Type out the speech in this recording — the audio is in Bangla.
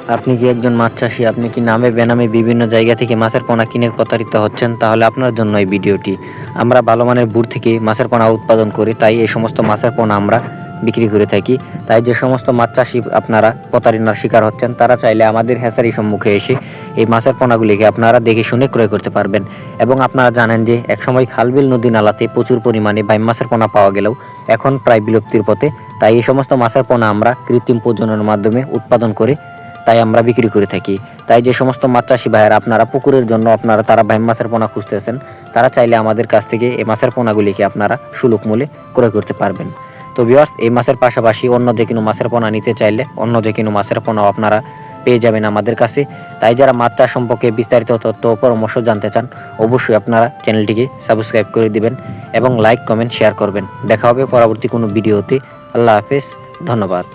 আপনি কি একজন মাছ চাষী? আপনি কি নামে বেনামে বিভিন্ন জায়গা থেকে মাছের পোনা কিনে প্রতারিত হচ্ছেন? তাহলে আপনার জন্য এই ভিডিওটি। আমরা ভালো মানের বুট থেকে মাছের পোনা উৎপাদন করি, তাই এই সমস্ত মাছের পোনা আমরা বিক্রি করে থাকি। তাই যে সমস্ত মাছ চাষী আপনারা প্রতারণার শিকার হচ্ছেন, তারা চাইলে আমাদের হ্যাচারির সম্মুখে এসে এই মাছের পোনাগুলিকে আপনারা দেখে শুনে ক্রয় করতে পারবেন। এবং আপনারা জানেন যে একসময় খাল-বিল, নদী-নালাতে প্রচুর পরিমাণে বাইম মাছের পোনা পাওয়া গেলেও এখন প্রায় বিলুপ্তির পথে। তাই এই সমস্ত মাছের পোনা আমরা কৃত্রিম প্রজননের মাধ্যমে উৎপাদন করে তাই আমরা বিক্রি করে থাকি। তাই যে সমস্ত মাছ চাষী ভাইয়েরা আপনারা পুকুরের জন্য তারা বাইম মাছের পোনা খুঁজতেছেন, তারা চাইলে আমাদের কাছ থেকে এই মাছের পোনাগুলিকে আপনারা সুলভ মূল্যে ক্রয় করতে পারবেন। তো ভিউয়ার্স, এই মাছের পাশাপাশি অন্য যে কোনো মাছের পোনা নিতে চাইলে অন্য যে কোনো মাছের পোনাও আপনারা পেয়ে যাবেন আমাদের কাছে। তাই যারা মাছ চাষ সম্পর্কে বিস্তারিত তথ্য ও পরামর্শ জানতে চান, অবশ্যই আপনারা চ্যানেলটিকে সাবস্ক্রাইব করে দিবেন এবং লাইক, কমেন্ট, শেয়ার করবেন। দেখা হবে পরবর্তী কোনো ভিডিওতে। আল্লাহ হাফেজ, ধন্যবাদ।